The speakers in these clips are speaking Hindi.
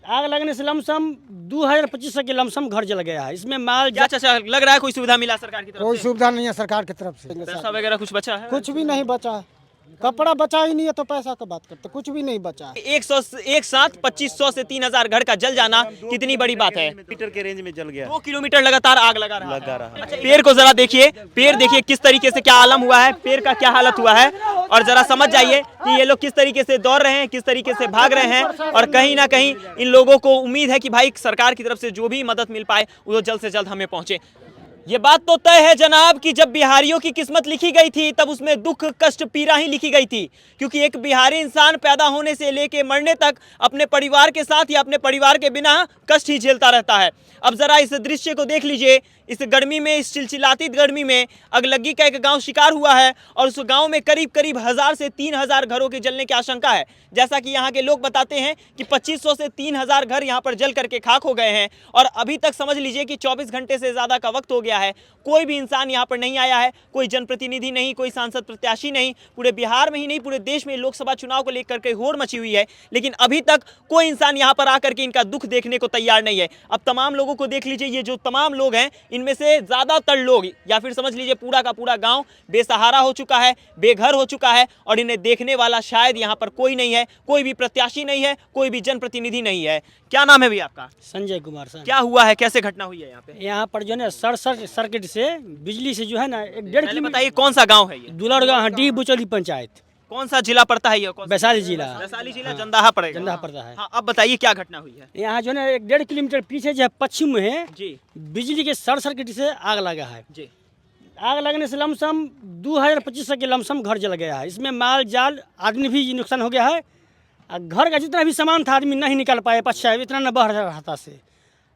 आग लगने से लमसम 2025 के लमसम घर जल गया है। इसमें माल क्या चाचा लग रहा है कोई सुविधा मिला सरकार की तरफ कोई से? सुविधा नहीं है सरकार की तरफ से। पैसा वगैरह कुछ बचा है? कुछ भी नहीं बचा है। कपड़ा बचा ही नहीं है तो पैसा का बात करते, कुछ भी नहीं बचा है। एक साथ 2500 से 3000 घर का जल जाना कितनी बड़ी बात है। मीटर के रेंज में जल गया, 2 किलोमीटर लगातार आग लगा रहा रहा। अच्छा, पेड़ को जरा देखिए, पेड़ देखिए किस तरीके से क्या आलम हुआ है, पेड़ का क्या हालत हुआ है। और जरा समझ जाइए कि ये लोग किस तरीके से दौड़ रहे हैं, किस तरीके से भाग रहे हैं। और कहीं ना कहीं इन लोगों को उम्मीद है कि भाई सरकार की तरफ से जो भी मदद मिल पाए वो जल्द से जल्द हमें पहुंचे। ये बात तो तय है जनाब कि जब बिहारियों की किस्मत लिखी गई थी तब उसमें दुख कष्ट पीड़ा ही लिखी गई थी, क्योंकि एक बिहारी इंसान पैदा होने से लेके मरने तक अपने परिवार के साथ या अपने परिवार के बिना कष्ट ही झेलता रहता है। अब जरा इस दृश्य को देख लीजिए, इस गर्मी में, इस चिलचिलाती गर्मी में अगलगी का एक गांव शिकार हुआ है और उस गांव में करीब करीब 1000 से 3000 घरों के जलने की आशंका है। जैसा कि यहाँ के लोग बताते हैं कि 2500 से 3000 घर यहाँ पर जल करके खाक हो गए हैं और अभी तक समझ लीजिए कि 24 घंटे से ज़्यादा का वक्त हो गया है। कोई भी इंसान यहाँ पर नहीं आया है, कोई जनप्रतिनिधि नहीं, कोई सांसद प्रत्याशी नहीं। पूरे बिहार में ही नहीं, पूरे देश में लोकसभा चुनाव को लेकर के होड़ मची हुई है, लेकिन अभी तक कोई इंसान यहाँ पर आकर के इनका दुख देखने को तैयार नहीं है। अब तमाम लोगों को देख लीजिए, ये जो तमाम लोग हैं इनमें से ज़्यादातर लोग या फिर समझ लीजिए पूरा का पूरा गांव बेसहारा हो चुका है, बेघर हो चुका है और इन्हें देखने वाला शायद यहाँ पर कोई नहीं है, कोई भी प्रत्याशी नहीं है, कोई भी जनप्रतिनिधि नहीं है। क्या नाम है भैया आपका? संजय कुमार सर। क्या हुआ है, कैसे घटना हुई है यहाँ पे? यहाँ पर जो है ना सर्किट से बिजली से जो है ना 1.5 पहले बताइए कौन सा गाँव है ये? दुलड़गांव हड्डी बुचौली पंचायत, कौन सा जिला पड़ता है ये? वैशाली जिला। वैशाली जिला, जंदाहा पड़ेगा। जंदाहा पड़ता है। हाँ, अब बताइए क्या घटना हुई है? यहाँ जो है ना 1.5 किलोमीटर पीछे जो है पश्चिम में है जी बिजली के शॉर्ट सर्किट से आग लगा है। जी। आग लगने से लमसम 2025 के लमसम घर जल गया है। इसमें माल जाल आदमी भी नुकसान हो गया है और घर का जितना भी सामान था आदमी नहीं निकाल पाए, पश्चा इतना न बह रहा था से।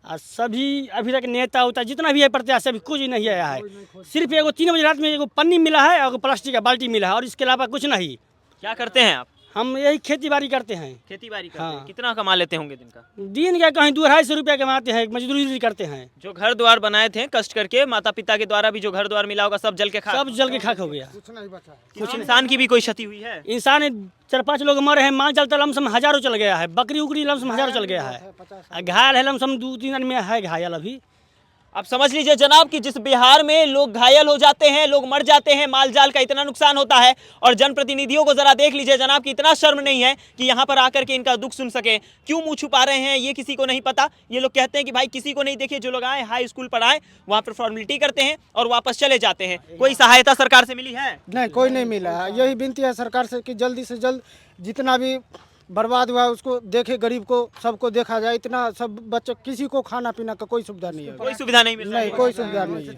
और सभी अभी तक नेता उता जितना भी है प्रत्याशी अभी कुछ नहीं आया है। सिर्फ एगो 3 बजे रात में एगो पन्नी मिला है और प्लास्टिक का बाल्टी मिला है और इसके अलावा कुछ नहीं। क्या करते हैं आप? हम यही खेती बाड़ी करते हैं। खेती बाड़ी करते हाँ। हैं। कितना कमा लेते होंगे दिन का? दिन का कहीं 2-250 रुपया कमाते हैं, मजदूरी करते हैं। जो घर द्वार बनाए थे कष्ट करके, माता पिता के द्वारा भी जो घर द्वार मिला होगा सब जल के खाक। सब जल के खाक हो गया। कुछ नहीं बचा है। कुछ इंसान की भी कोई क्षति हुई है? इंसान 4-5 लोग मरे हैं, माल चलता लमसम हजारों चल गया है, बकरी उकरी लमसम हजारों चल गया है, घायल है लमसम 2-3 आदमी है घायल अभी। अब समझ लीजिए जनाब कि जिस बिहार में लोग घायल हो जाते हैं, लोग मर जाते हैं, माल जाल का इतना नुकसान होता है और जनप्रतिनिधियों को जरा देख लीजिए जनाब कि इतना शर्म नहीं है कि यहाँ पर आकर के इनका दुख सुन सके। क्यों मुंह छुपा रहे हैं ये किसी को नहीं पता। ये लोग कहते हैं कि भाई किसी को नहीं, देखिए जो लोग आए हाई स्कूल पढ़ाए वहाँ पर फॉर्मेलिटी करते हैं और वापस चले जाते हैं। कोई सहायता सरकार से मिली है? नहीं, कोई नहीं मिला है। यही विनती है सरकार से कि जल्दी से जल्द जितना भी बर्बाद हुआ है उसको देखे, गरीब को सबको देखा जाए। इतना सब बच्चे, किसी को खाना पीना का कोई सुविधा नहीं है। कोई सुविधा नहीं मिल रही? नहीं, कोई सुविधा नहीं है।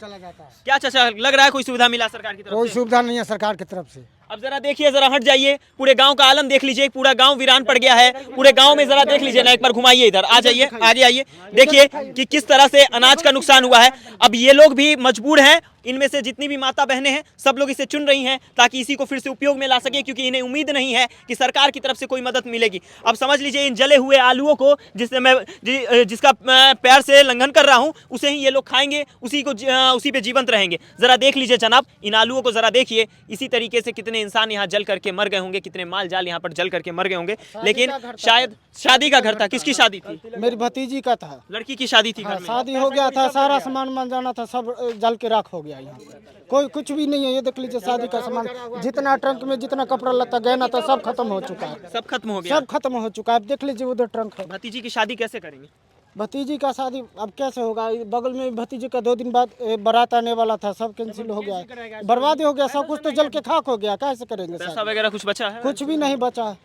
क्या चाचा लग रहा है कोई सुविधा मिला सरकार की तरफ कोई से? सुविधा नहीं है सरकार की तरफ से। अब जरा देखिए, जरा हट जाइए, पूरे गांव का आलम देख लीजिए, पूरा गांव वीरान पड़ गया है। पूरे गांव में जरा देख लीजिए ना, एक बार घुमाइए इधर, आ जाइए, आगे आइए, देखिए कि किस तरह से अनाज का नुकसान हुआ है। अब ये लोग भी मजबूर हैं, इनमें से जितनी भी माता बहनें हैं सब लोग इसे चुन रही हैं ताकि इसी को फिर से उपयोग में ला सके, क्योंकि इन्हें उम्मीद नहीं है कि सरकार की तरफ से कोई मदद मिलेगी। अब समझ लीजिए इन जले हुए आलूओं को जिसका पैर से लंघन कर रहा हूं उसे ही ये लोग खाएंगे, उसी पे जीवंत रहेंगे। जरा देख लीजिए जनाब, इन आलूओं को जरा देखिए, इसी तरीके से कितने इंसान यहाँ जल करके मर गए होंगे, कितने माल जाल यहाँ पर जल करके मर गए होंगे। लेकिन शायद शादी का घर था। किसकी शादी थी? मेरी भतीजी का था, लड़की की शादी थी घर में। शादी हो गया था, सारा सामान मन जाना था, सब जल के राख हो गया। यहाँ कोई कुछ भी नहीं है। ये देख लीजिए, शादी का सामान जितना ट्रंक में जितना कपड़ा लता गहना था सब खत्म हो चुका है। सब खत्म हो गया, सब खत्म हो चुका है। देख लीजिए उधर ट्रंक है। भतीजी की शादी कैसे करेंगे? भतीजी का शादी अब कैसे होगा? बगल में भतीजी का 2 दिन बाद बारात आने वाला था, सब कैंसिल हो गया है, बर्बाद हो गया, सब कुछ तो जल के खाक हो गया। कैसे करेंगे? पैसा वगैरह कुछ बचा है? कुछ भी नहीं बचा है।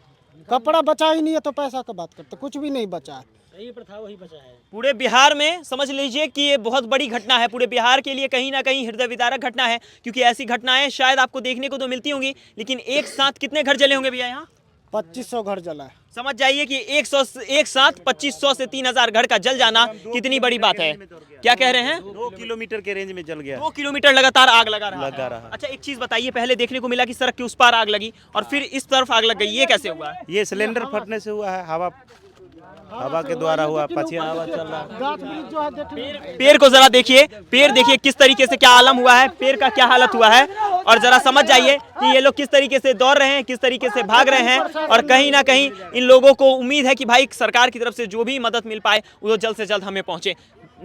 कपड़ा बचा ही नहीं है तो पैसा का बात करते, कुछ भी नहीं बचा है। यही पर था वही बचा है। पूरे बिहार में समझ लीजिए कि ये बहुत बड़ी घटना है, पूरे बिहार के लिए कहीं ना कहीं हृदय विदारक घटना है, क्योंकि ऐसी घटनाएं शायद आपको देखने को तो मिलती होंगी, लेकिन एक साथ कितने घर जले होंगे भैया यहाँ? 2500 घर जला है। समझ जाइए कि एक साथ 2500 से 3000 घर का जल जाना कितनी बड़ी बात है। क्या कह रहे हैं? 2 किलोमीटर के रेंज में जल गया, 2 किलोमीटर लगातार आग लगा रहा रहा। अच्छा, एक चीज बताइए, पहले देखने को मिला कि सड़क के उस पार आग लगी और फिर इस तरफ आग लग गई, ये कैसे हुआ? ये सिलेंडर फटने से हुआ है। हवा हवा के द्वारा हुआ, पछिया हवा चल रहा है। गाछ वृक्ष जो है देखिए, पेड़ को जरा देखिए, पेड़ देखिए किस तरीके से क्या आलम हुआ है, पेड़ का क्या हालत हुआ है। और जरा समझ जाइए कि ये लोग किस तरीके से दौड़ रहे हैं, किस तरीके से भाग रहे हैं। और कहीं ना कहीं इन लोगों को उम्मीद है कि भाई सरकार की तरफ से जो भी मदद मिल पाए वो जल्द से जल्द हमें पहुंचे।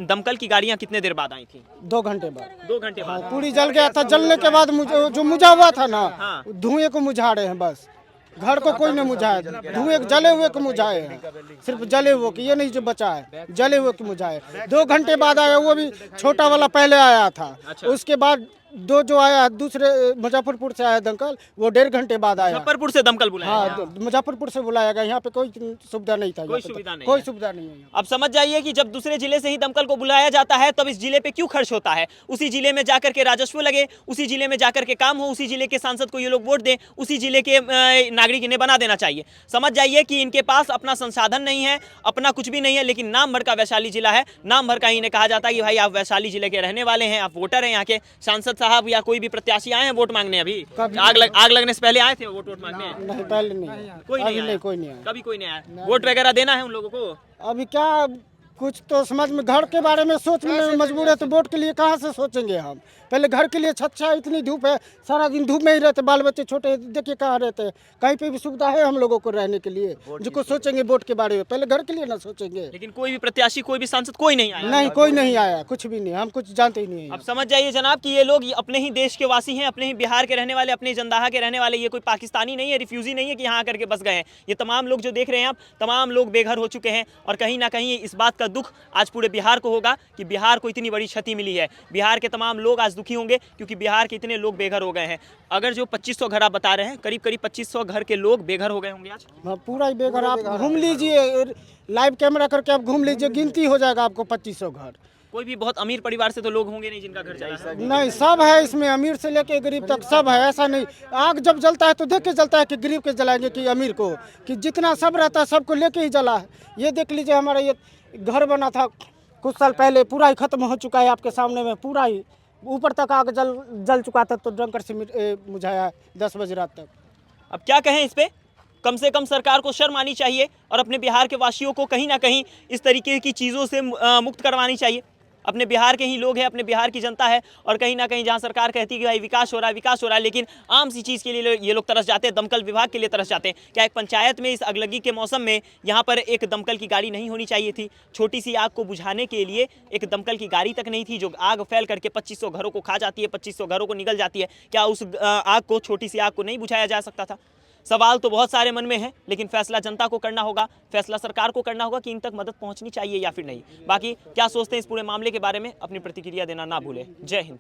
दमकल की गाड़ियां कितने देर बाद आई थी? 2 घंटे बाद। 2 घंटे बाद। पूरी जल गया था, जलने के बाद जो मुझा हुआ था ना, हाँ। धुएं को मुझा रहे हैं बस। घर को कोई नहीं मुझाए, धुएं जले हुए को मुझाए हैं, सिर्फ जले हुए को, ये नहीं जो बचा है, जले हुए को मुझाए। 2 घंटे बाद आया, वो भी छोटा वाला पहले आया था। उसके बाद 2 जो आया दूसरे मुजफ्फरपुर से आया दमकल, वो 1.5 घंटे बाद आया। मुजफ्फरपुर से दमकल बुलाया? हाँ, मुजफ्फरपुर से बुलाया गया। यहाँ पे कोई सुविधा नहीं था, कोई सुविधा नहीं कोई है। सुविधा नहीं है। अब समझ जाइए कि जब दूसरे जिले से ही दमकल को बुलाया जाता है तब इस जिले पे क्यों खर्च होता है। उसी जिले में जाकर के राजस्व लगे, उसी जिले में जाकर के काम हो, उसी जिले के सांसद को ये लोग वोट दें, उसी जिले के नागरिक इन्हें बना देना चाहिए। समझ जाइए कि इनके पास अपना संसाधन नहीं है, अपना कुछ भी नहीं है, लेकिन नाम भर का वैशाली जिला है, नाम भर का इन्हें कहा जाता है कि भाई आप वैशाली जिले के रहने वाले हैं, आप वोटर हैं, यहाँ के सांसद साहब या कोई भी प्रत्याशी आए हैं वोट मांगने। अभी आग लगने से पहले आए थे वोट मांगने? नहीं, पहले नहीं, कोई नहीं आया? कोई नहीं आया, कभी कोई नहीं आया। वोट वगैरह देना है उन लोगों को? अभी क्या कुछ तो समझ में, घर के बारे में सोचने में मजबूर है, तो वोट के लिए कहाँ से सोचेंगे हम। पहले घर के लिए छच्छा, इतनी धूप है, सारा दिन धूप में ही रहते, बाल बच्चे छोटे देखिए कहाँ रहते हैं। कहीं पे भी सुविधा है हम लोगों को रहने के लिए, जिसको सोचेंगे वोट के बारे में, पहले घर के लिए ना सोचेंगे। लेकिन कोई भी प्रत्याशी, कोई भी सांसद कोई नहीं आया? नहीं, कोई नहीं आया, कुछ भी नहीं, हम कुछ जानते ही नहीं अब है। समझ जाइए जनाब कि ये लोग अपने ही देश के वासी हैं, अपने ही बिहार के रहने वाले, अपने जंदाहा के रहने वाले। ये कोई पाकिस्तानी नहीं है, रिफ्यूजी नहीं है कि यहाँ आकर के बस गए हैं। ये तमाम लोग जो देख रहे हैं आप, तमाम लोग बेघर हो चुके हैं। और कहीं ना कहीं इस बात का दुख आज पूरे बिहार को होगा कि बिहार को इतनी बड़ी क्षति मिली है। बिहार के तमाम लोग आज दुखी होंगे क्योंकि बिहार के इतने लोग बेघर हो गए हैं। अगर जो 2500 घर आप बता रहे हैं, करीब करीब 2500 घर के लोग बेघर हो गए होंगे आज। हाँ, पूरा ही बेघर। आप घूम लीजिए, लाइव कैमरा करके आप घूम लीजिए, गिनती हो जाएगा आपको 2500 घर। कोई भी बहुत अमीर परिवार से तो लोग होंगे नहीं जिनका घर चला है? नहीं, सब है इसमें, अमीर से लेके गरीब तक सब है। ऐसा नहीं, आग जब जलता है तो देख के जलता है कि गरीब के जलाएंगे कि अमीर को, कि जितना सब रहता है सबको लेके ही जला है। ये देख लीजिए, हमारा ये घर बना था कुछ साल पहले, पूरा ही खत्म हो चुका है आपके सामने में, पूरा ही ऊपर तक आग जल चुका था, तो डंकर से मुझाया 10 बजे रात तक। अब क्या कहें इस पे? कम से कम सरकार को शर्म आनी चाहिए और अपने बिहार के वासियों को कहीं ना कहीं इस तरीके की चीज़ों से मुक्त करवानी चाहिए। अपने बिहार के ही लोग हैं, अपने बिहार की जनता है, और कहीं ना कहीं जहां सरकार कहती है कि भाई विकास हो रहा है, विकास हो रहा है, लेकिन आम सी चीज़ के लिए ये लोग तरस जाते हैं, दमकल विभाग के लिए तरस जाते हैं। क्या एक पंचायत में इस अगलगी के मौसम में यहाँ पर एक दमकल की गाड़ी नहीं होनी चाहिए थी? छोटी सी आग को बुझाने के लिए एक दमकल की गाड़ी तक नहीं थी जो आग फैल करके 2500 घरों को खा जाती है, 2500 घरों को निगल जाती है। क्या उस आग को, छोटी सी आग को नहीं बुझाया जा सकता था? सवाल तो बहुत सारे मन में हैं, लेकिन फैसला जनता को करना होगा, फैसला सरकार को करना होगा कि इन तक मदद पहुंचनी चाहिए या फिर नहीं। बाकी क्या सोचते हैं इस पूरे मामले के बारे में, अपनी प्रतिक्रिया देना ना भूलें। जय हिंद।